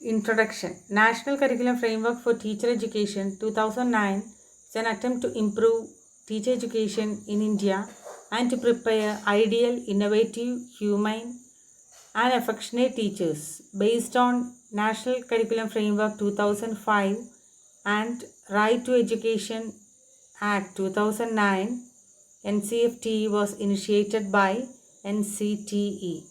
Introduction. National Curriculum Framework for Teacher Education 2009 is an attempt to improve teacher education in India and to prepare ideal, innovative, humane, and affectionate teachers based on National Curriculum Framework 2005 and Right to Education Act 2009. Ncfte was initiated by Ncte.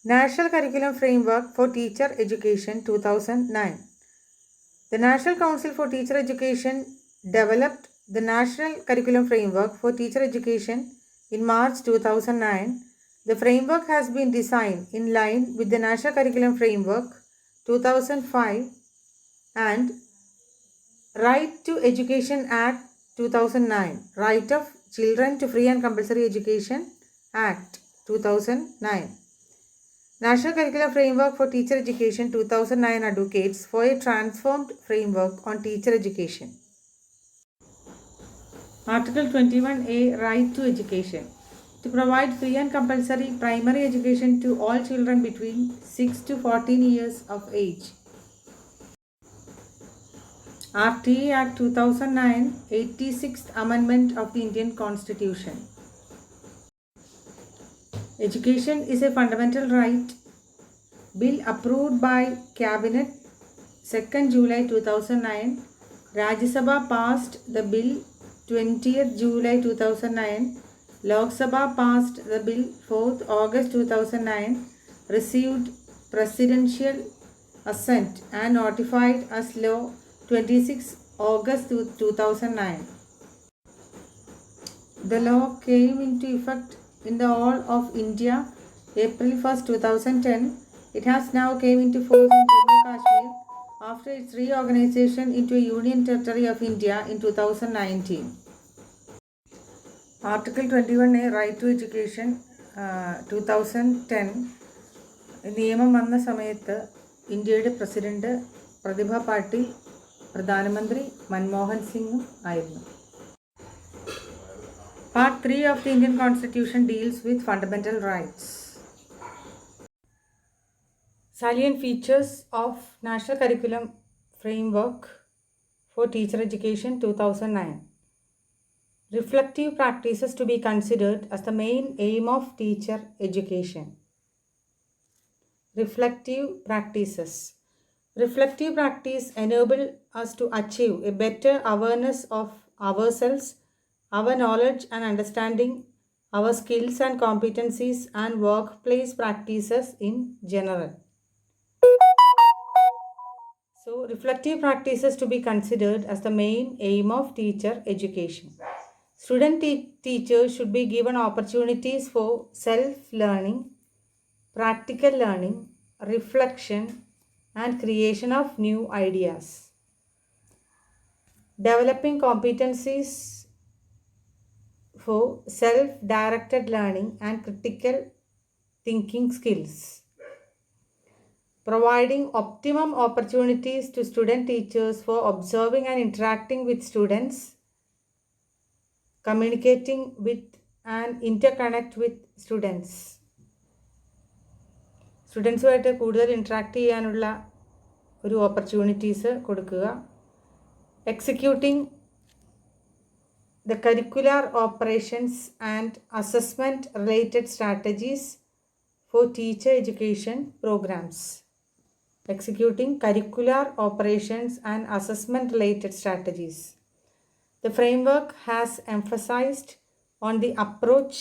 National Curriculum Framework for Teacher Education 2009. The National Council for Teacher Education developed the National Curriculum Framework for Teacher Education in March 2009. The framework has been designed in line with the National Curriculum Framework 2005 and Right to Education Act 2009, Right of Children to Free and Compulsory Education Act 2009. National Curriculum Framework for Teacher Education 2009 advocates for a transformed framework on teacher education. Article 21A, Right to Education. To provide free and compulsory primary education to all children between 6 to 14 years of age. RTA Act 2009, 86th Amendment of the Indian Constitution. Education is a fundamental right. Bill approved by Cabinet 2nd July 2009. Rajya Sabha passed the bill 20th July 2009. Lok Sabha passed the bill 4th August 2009. Received presidential assent and notified as law 26 August 2009. The law came into effect in the whole of India April 1st 2010. It has now came into force in Jammu Kashmir after its reorganization into a union territory of India in 2019. Article 21A, Right to Education 2010 നിയമം വന്ന സമയത്ത് ഇന്ത്യയുടെ president പ്രതിഭ പാട്ടീൽ, പ്രധാനമന്ത്രി മൻമോഹൻ സിംഗും ആയിരുന്നു. Part 3 of the Indian Constitution deals with fundamental rights. Salient features of National Curriculum Framework for Teacher Education 2009. Reflective practices to be considered as the main aim of teacher education. Reflective practices. Reflective practice enable us to achieve a better awareness of ourselves, our knowledge and understanding, our skills and competencies, and workplace practices in general. So, reflective practices to be considered as the main aim of teacher education. Student teachers should be given opportunities for self-learning, practical learning, reflection, and creation of new ideas. Developing competencies for self-directed learning and critical thinking skills. Providing optimum opportunities to student teachers for observing and interacting with students, communicating with and interconnect with students. സ്റ്റുഡൻസുമായിട്ട് കൂടുതൽ interact ചെയ്യാനുള്ള ഒരു opportunities കൊടുക്കുക. Executing the curricular operations and assessment related strategies for teacher education programs. Executing curricular operations and assessment related strategies. The framework has emphasized on the approach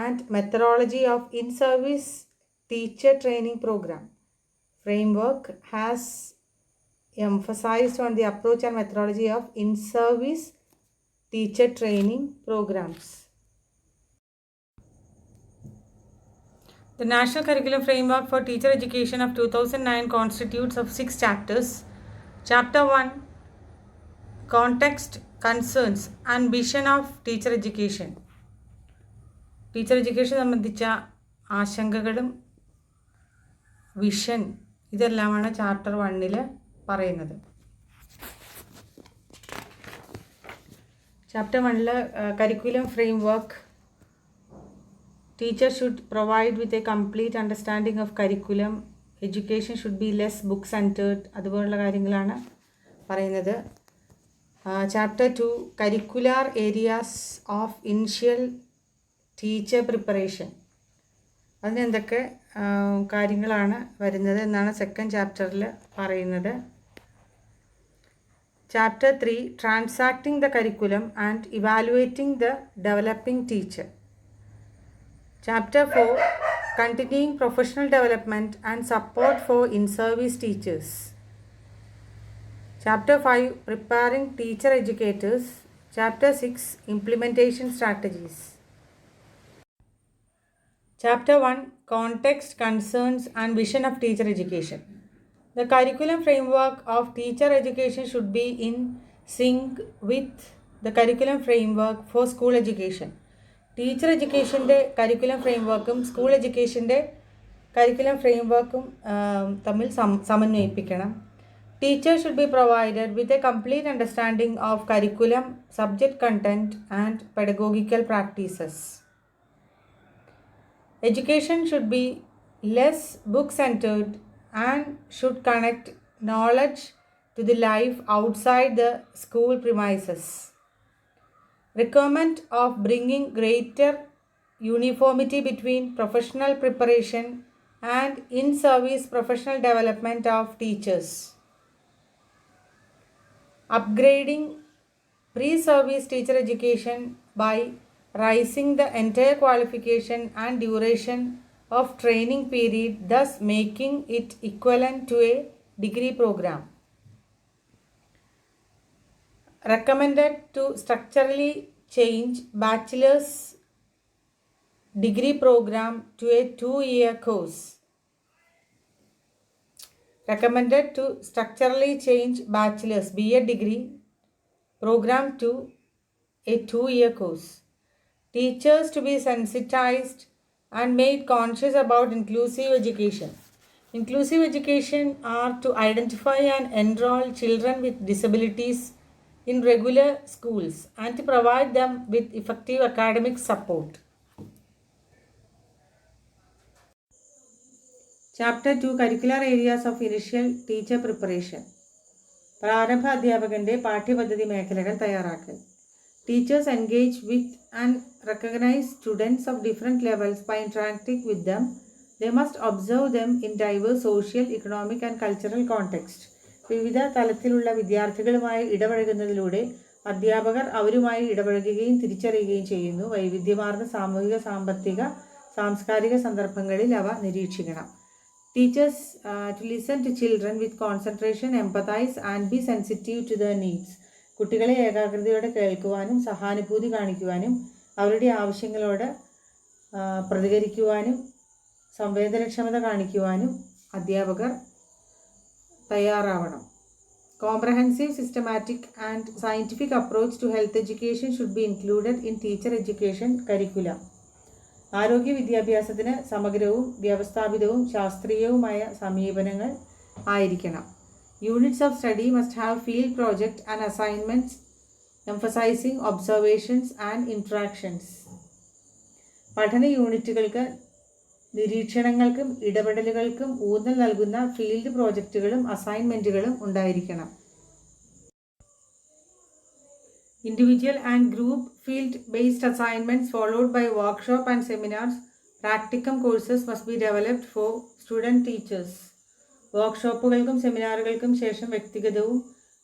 and methodology of in-service teacher training program. Framework has emphasized on the approach and methodology of in-service teacher training programs. The National Curriculum Framework for Teacher Education of 2009 constitutes of 6 chapters. Chapter 1, Context, Concerns and Vision of Teacher Education. Teacher Education സംബന്ധിച്ച ആശങ്കകളും vision ഇതെല്ലാമാണ് chapter 1 പറയുന്നത്. Chapter 1 curriculum framework Teachers should provide with a complete understanding of curriculum. Education should be less book centered. അതുപോലുള്ള കാര്യങ്ങളാണ് പറയുന്നത്. Chapter 2 curricular areas of initial teacher preparation. അതിന് എന്തൊക്കെ കാര്യങ്ങളാണ് വരുന്നത് എന്നാണ് സെക്കൻഡ് ചാപ്റ്ററിൽ പറയുന്നത്. Chapter 3 transacting the curriculum and evaluating the developing teacher. Chapter 4 Continuing Professional Development and Support for In-Service Teachers. Chapter 5 Preparing Teacher Educators. Chapter 6 Implementation Strategies. Chapter 1 Context, Concerns and Vision of Teacher Education. The curriculum framework of teacher education should be in sync with the curriculum framework for school education. Teacher എഡ്യൂക്കേഷൻ്റെ curriculum ഫ്രെയിംവർക്കും school എഡ്യൂക്കേഷൻ്റെ curriculum ഫ്രെയിംവർക്കും തമ്മിൽ സമന്വയിപ്പിക്കണം. Teacher should be provided with a complete understanding of curriculum, subject content and pedagogical practices. Education should be less book centered and should connect knowledge to the life outside the school premises. Requirement of bringing greater uniformity between professional preparation and in-service professional development of teachers. Upgrading pre-service teacher education by raising the entire qualification and duration of training period, thus making it equivalent to a degree program. Recommended to structurally change bachelor's degree program to a 2-year course. Recommended to structurally change bachelor's BA degree program to a 2-year course. Teachers to be sensitized and made conscious about inclusive education. Inclusive education are to identify and enroll children with disabilities in regular schools and to provide them with effective academic support. Chapter 2 Curricular Areas of Initial Teacher Preparation. പ്രാരംഭ അധ്യാപകൻ്റെ പാഠ്യപദ്ധതി മേഖലകൾ തയ്യാറാക്കൽ. Teachers engage with and recognize students of different levels by interacting with them. They must observe them in diverse social, economic and cultural context. വിവിധ തലത്തിലുള്ള വിദ്യാർത്ഥികളുമായി ഇടപഴകുന്നതിലൂടെ അധ്യാപകർ അവരുമായി ഇടപഴകുകയും തിരിച്ചറിയുകയും ചെയ്യുന്നു. വൈവിധ്യമാർന്ന സാമൂഹിക, സാമ്പത്തിക, സാംസ്കാരിക സന്ദർഭങ്ങളിൽ അവ നിരീക്ഷിക്കണം. Teachers to listen to children with concentration, empathise and be sensitive to their needs. കുട്ടികളെ ഏകാഗ്രതയോടെ കേൾക്കുവാനും സഹാനുഭൂതി കാണിക്കുവാനും അവരുടെ ആവശ്യങ്ങളോട് പ്രതികരിക്കുവാനും സംവേദനക്ഷമത കാണിക്കുവാനും അധ്യാപകർ തയ്യാറാവണം. Comprehensive, systematic and scientific approach to health education should be included in teacher education curriculum. ആരോഗ്യ വിദ്യാഭ്യാസത്തിന് സമഗ്രവും വ്യവസ്ഥാപിതവും ശാസ്ത്രീയവുമായ സമീപനങ്ങൾ ആയിരിക്കണം. Units of study must have field project and assignments emphasizing observations and interactions. പഠന യൂണിറ്റുകൾക്ക് നിരീക്ഷണങ്ങൾക്കും ഇടപെടലുകൾക്കും ഊന്നൽ നൽകുന്ന ഫീൽഡ് പ്രോജക്റ്റുകളും അസൈൻമെൻറ്റുകളും ഉണ്ടായിരിക്കണം. Individual and group field-based assignments followed by workshop and seminars, practicum courses must be developed for student teachers. വർക്ക്ഷോപ്പുകൾക്കും സെമിനാറുകൾക്കും ശേഷം വ്യക്തിഗതവും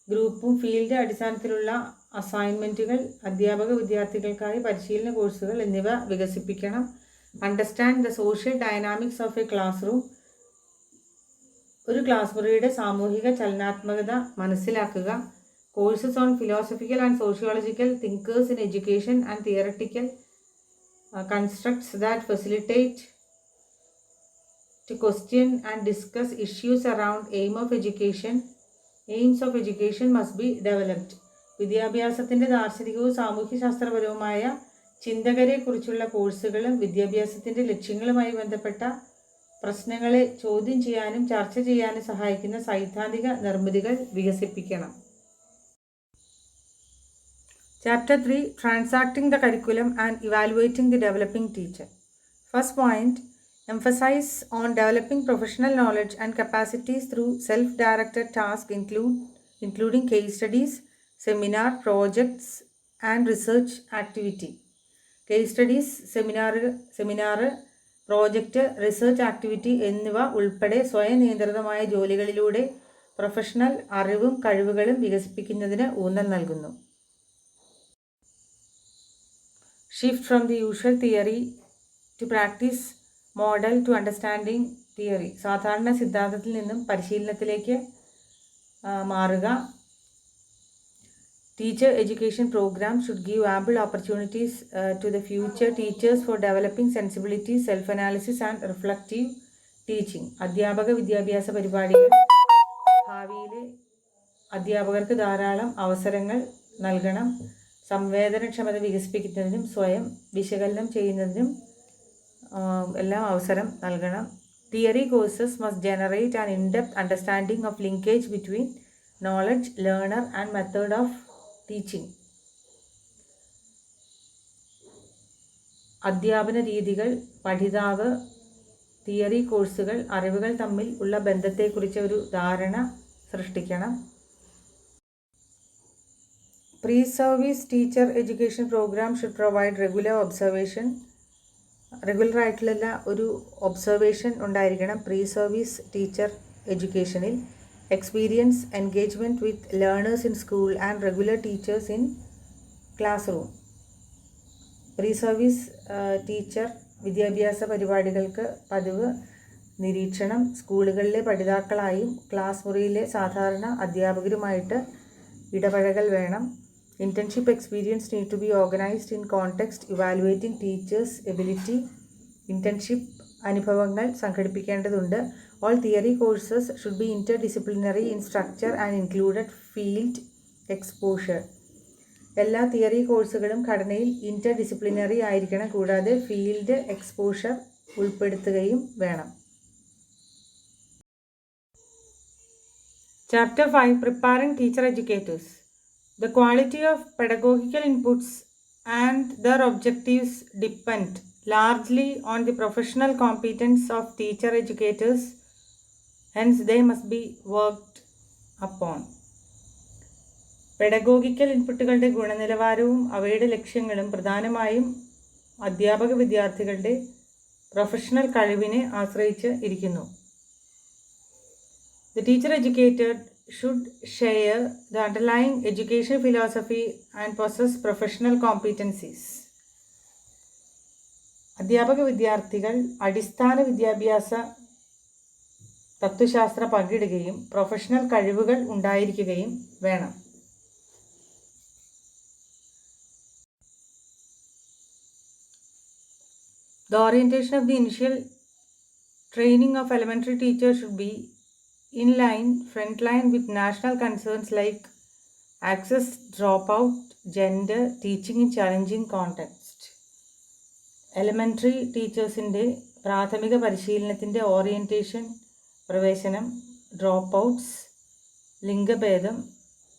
ഗ്രൂപ്പും field അടിസ്ഥാനത്തിലുള്ള അസൈൻമെൻറ്റുകൾ, അധ്യാപക വിദ്യാർത്ഥികൾക്കായി പരിശീലന കോഴ്സുകൾ എന്നിവ വികസിപ്പിക്കണം. Understand the social dynamics of A class room. ഒരു ക്ലാസ് മുറിയുടെ സാമൂഹിക ചലനാത്മകത മനസ്സിലാക്കുക. Courses on philosophical and sociological thinkers in education and theoretical constructs that facilitate to question and discuss issues around aims of education must be developed. വിദ്യാഭ്യാസത്തിൻ്റെ ദാർശനികവും സാമൂഹ്യശാസ്ത്രപരവുമായ ചിന്തകരെക്കുറിച്ചുള്ള കോഴ്സുകളും വിദ്യാഭ്യാസത്തിൻ്റെ ലക്ഷ്യങ്ങളുമായി ബന്ധപ്പെട്ട പ്രശ്നങ്ങളെ ചോദ്യം ചെയ്യാനും ചർച്ച ചെയ്യാനും സഹായിക്കുന്ന സൈദ്ധാന്തിക നിർമ്മിതികൾ വികസിപ്പിക്കണം. Chapter 3 Transacting the Curriculum and Evaluating the Developing Teacher. First point, emphasize on developing professional knowledge and capacities through self-directed tasks including case studies, seminar, projects, and research activity. Case studies, seminar, project, research activity എന്നിവ ഉൾപ്പെടെ സ്വയം നിയന്ത്രിതമായ ജോലികളിലൂടെ professional അറിവും കഴിവുകളും വികസിപ്പിക്കുന്നതിന് ഊന്നൽ നൽകുന്നു. Shift from the usual theory to practice model to understanding theory. സാധാരണ സിദ്ധാന്തത്തിൽ നിന്നും പരിശീലനത്തിലേക്ക് മാറുക. Teacher education program should give ample opportunities to the future teachers for developing sensibility, self-analysis and reflective teaching. അധ്യാപക വിദ്യാഭ്യാസ പരിപാടികൾ ഭാവിയിലെ അധ്യാപകർക്ക് ധാരാളം അവസരങ്ങൾ നൽകണം. സംവേദനക്ഷമത വികസിപ്പിക്കുന്നതിനും സ്വയം വിശകലനം ചെയ്യുന്നതിനും എല്ലാം അവസരം നൽകണം. Theory courses must generate an in-depth understanding of linkage between knowledge, learner and method of teaching. അധ്യാപന രീതികൾ, പഠിതാവ്, തിയറി കോഴ്സുകൾ അറിവുകൾ തമ്മിൽ ഉള്ള ബന്ധത്തെക്കുറിച്ച് ഒരു ധാരണ സൃഷ്ടിക്കണം. Pre service teacher education program should provide റെഗുലറായിട്ടുള്ള ഒരു ഒബ്സർവേഷൻ ഉണ്ടായിരിക്കണം പ്രീ സർവീസ് ടീച്ചർ എഡ്യൂക്കേഷനിൽ. Experience, engagement with learners in school and regular teachers in classroom. Pre-service teacher വിദ്യാഭ്യാസ പരിപാടികൾക്ക് പതിവ് നിരീക്ഷണം, സ്കൂളുകളിലെ പഠിതാക്കളായും ക്ലാസ് മുറിയിലെ സാധാരണ അധ്യാപകരുമായിട്ട് ഇടപഴകൽ വേണം. Internship experience need to be organized in context evaluating teachers' ability. Internship അനുഭവങ്ങൾ സംഘടിപ്പിക്കേണ്ടതുണ്ട്. All theory courses should be interdisciplinary in structure and included field exposure. എല്ലാ തിയറി കോഴ്സുകളും ഘടനയിൽ ഇന്റർഡിസിപ്ലിനറി ആയിരിക്കണം, കൂടാതെ ഫീൽഡ് എക്സ്പോഷർ ഉൾപ്പെടുത്തുകയും വേണം. Chapter 5, Preparing Teacher Educators. The quality of pedagogical inputs and their objectives depend largely on the professional competence of teacher educators. Hence, they must be worked upon. Pedagogical ഇൻപുട്ടുകളുടെ ഗുണനിലവാരവും അവയുടെ ലക്ഷ്യങ്ങളും പ്രധാനമായും അധ്യാപക വിദ്യാർത്ഥികളുടെ പ്രൊഫഷണൽ കഴിവിനെ ആശ്രയിച്ച് ഇരിക്കുന്നു. The teacher educator should share the underlying education philosophy and possess professional competencies. അധ്യാപക വിദ്യാർത്ഥികൾ അടിസ്ഥാന വിദ്യാഭ്യാസ തത്വശാസ്ത്രം പങ്കിടുകയും പ്രൊഫഷണൽ കഴിവുകൾ ഉണ്ടായിരിക്കുകയും വേണം. The orientation of the initial training of elementary teachers should be in line, front line with national concerns like access, dropout, gender, teaching in challenging context. Elementary ടീച്ചേഴ്സിൻ്റെ പ്രാഥമിക പരിശീലനത്തിൻ്റെ ഓറിയൻറ്റേഷൻ, പ്രവേശനം, ഡ്രോപ്പ് ഔട്ട്സ്, ലിംഗഭേദം,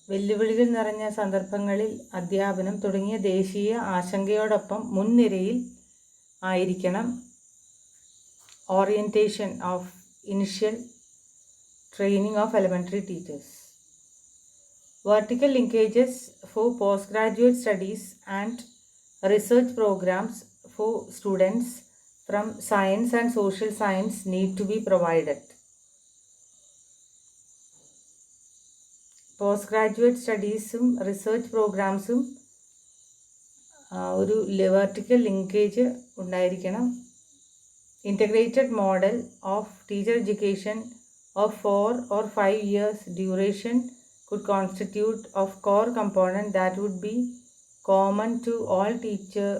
വെല്ലുവിളികൾ നിറഞ്ഞ സന്ദർഭങ്ങളിൽ അധ്യാപനം തുടങ്ങിയ ദേശീയ ആശങ്കയോടൊപ്പം മുൻനിരയിൽ ആയിരിക്കണം. Orientation of initial training of elementary teachers. Vertical linkages for post graduate studies and research programs for students from science and social science need to be provided. Post graduate സ്റ്റഡീസും റിസർച്ച് പ്രോഗ്രാംസും ഒരു വെർട്ടിക്കൽ ലിങ്കേജ് ഉണ്ടായിരിക്കണം. Integrated model of teacher education of 4 or 5 years duration could constitute of core component that would be common to all teacher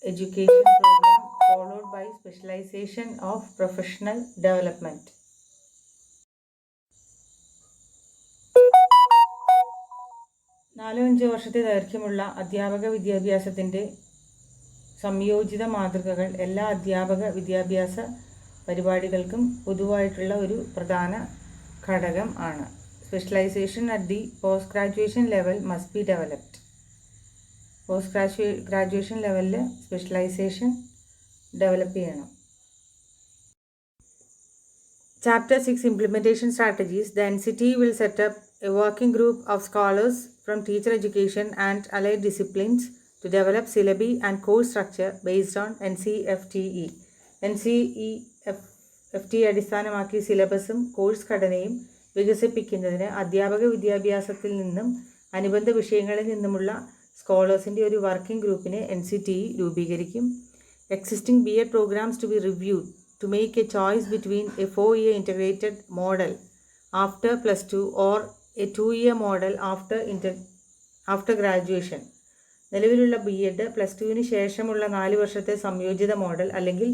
education program, followed by specialization of professional development. നാലോ 5 വർഷത്തെ ദൈർഘ്യമുള്ള അധ്യാപക വിദ്യാഭ്യാസത്തിൻ്റെ സംയോജിത മാതൃകകൾ എല്ലാ അധ്യാപക വിദ്യാഭ്യാസ പരിപാടികൾക്കും പൊതുവായിട്ടുള്ള ഒരു പ്രധാന ഘടകം ആണ്. Specialisation at the post graduation level must be developed. Post graduation ലെവലിൽ സ്പെഷ്യലൈസേഷൻ ഡെവലപ്പ് ചെയ്യണം. Chapter 6 Implementation Strategies. The Ncte will set up a working group of scholars from teacher education and allied disciplines to develop syllabi and course structure based on Ncfte. Ncfte അടിസ്ഥാനമാക്കി സിലബസും course ഘടനയും വികസിപ്പിക്കുന്നതിന് അധ്യാപക വിദ്യാഭ്യാസത്തിൽ നിന്നും അനുബന്ധ വിഷയങ്ങളിൽ നിന്നുമുള്ള സ്കോളേഴ്സിൻ്റെ ഒരു വർക്കിംഗ് ഗ്രൂപ്പിനെ Ncte രൂപീകരിക്കും. Existing BEd programs to be reviewed to make a choice between a 4-year integrated model after plus 2 or a 2-year model after graduation. നിലവിലുള്ള BEd പ്ലസ് ടുവിന് ശേഷമുള്ള 4 വർഷത്തെ സംയോജിത മോഡൽ അല്ലെങ്കിൽ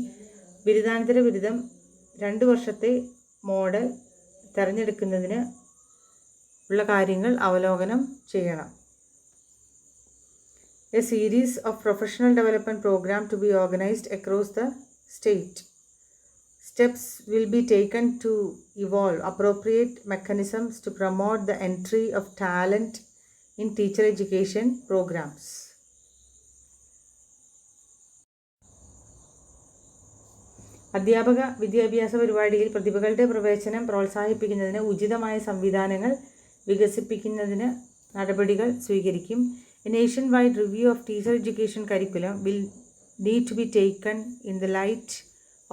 ബിരുദാനന്തര ബിരുദം 2 വർഷത്തെ മോഡൽ തിരഞ്ഞെടുക്കുന്നതിന് ഉള്ള കാര്യങ്ങൾ അവലോകനം ചെയ്യണം. A series of professional development program to be organized across the state. Steps will be taken to evolve appropriate mechanisms to promote the entry of talent in teacher education programs. അധ്യാപക വിദ്യാഭ്യാസ പരിപാടിയിൽ പ്രതിഭകളുടെ പ്രവേശനം പ്രോത്സാഹിപ്പിക്കുന്നതിന് ഉചിതമായ സംവിധാനങ്ങൾ വികസിപ്പിക്കുന്നതിന് നടപടികൾ സ്വീകരിക്കും. A nationwide review of teacher education curriculum will need to be taken in the light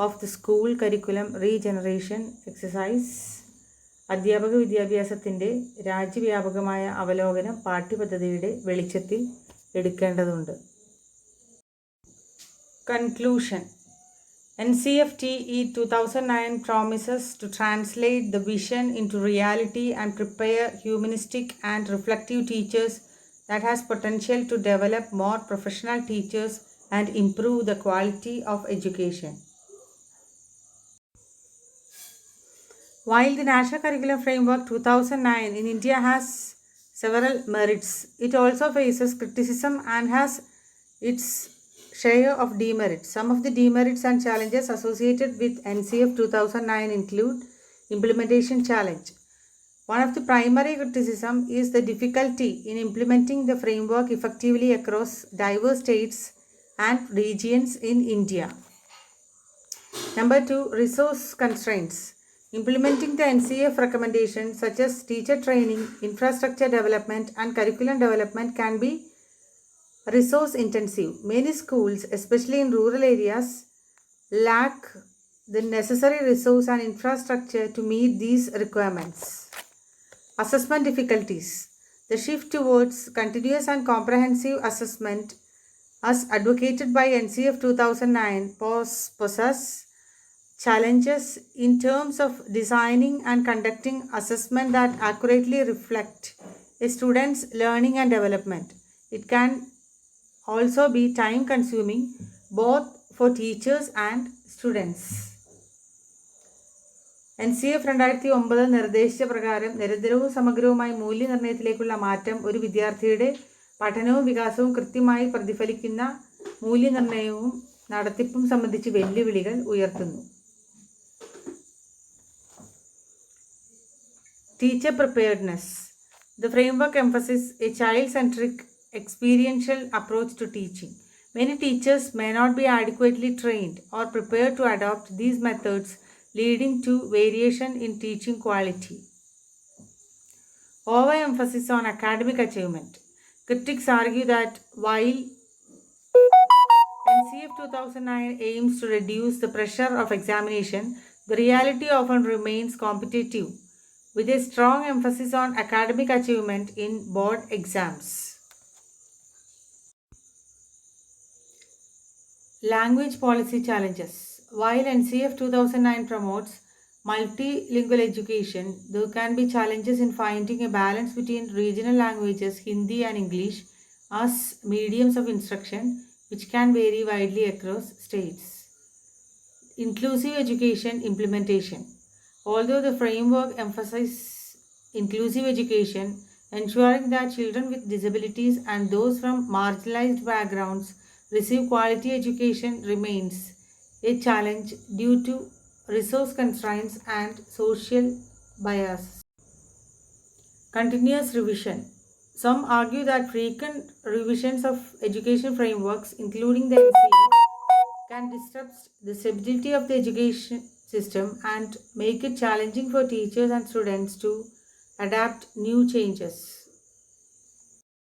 of the school curriculum regeneration exercise. അധ്യാപക വിദ്യാഭ്യാസത്തിൻ്റെ രാജ്യവ്യാപകമായ അവലോകനം പാഠ്യപദ്ധതിയുടെ വെളിച്ചത്തിൽ എടുക്കേണ്ടതുണ്ട്. Conclusion. Ncfte 2009 promises to translate the vision into reality and prepare humanistic and reflective teachers that has potential to develop more professional teachers and improve the quality of education. While the National Curriculum Framework 2009 in India has several merits, it also faces criticism and has its share of demerits. Some of the demerits and challenges associated with NCF 2009 include implementation challenge. One of the primary criticism is the difficulty in implementing the framework effectively across diverse states and regions in India. Number 2, resource constraints. Implementing the NCF recommendations such as teacher training, infrastructure development, and curriculum development can be resource intensive. Many schools, especially in rural areas, lack the necessary resource and infrastructure to meet these requirements. Assessment difficulties. The shift towards continuous and comprehensive assessment as advocated by NCF 2009 poses challenges in terms of designing and conducting assessment that accurately reflect a student's learning and development. It can also be time consuming both for teachers and students. NCF 2009 നിർദ്ദേശിച്ച പ്രകാരം നിരന്തരവും സമഗ്രവുമായ മൂല്യനിർണ്ണയത്തിലേക്കുള്ള മാറ്റം ഒരു വിദ്യാർത്ഥിയുടെ പഠനവും വികാസവും കൃത്യമായി പ്രതിഫലിക്കുന്ന മൂല്യനിർണ്ണയവും നടത്തിപ്പും സംബന്ധിച്ച് വെല്ലുവിളികൾ ഉയർത്തുന്നു. Teacher preparedness. The framework emphasizes a child-centric experiential approach to teaching. Many teachers may not be adequately trained or prepared to adopt these methods, leading to variation in teaching quality. Overemphasis on academic achievement. Critics argue that while NCF 2009 aims to reduce the pressure of examination, the reality often remains competitive, with a strong emphasis on academic achievement in board exams. Language policy challenges. While NCF 2009 promotes multilingual education, there can be challenges in finding a balance between regional languages, Hindi and English, as mediums of instruction, which can vary widely across states. Inclusive education implementation. Although the framework emphasizes inclusive education, ensuring that children with disabilities and those from marginalized backgrounds receive quality education remains a challenge due to resource constraints and social bias. Continuous revision. Some argue that frequent revisions of education frameworks, including the NCF, can disrupt the stability of the education system and make it challenging for teachers and students to adapt new changes.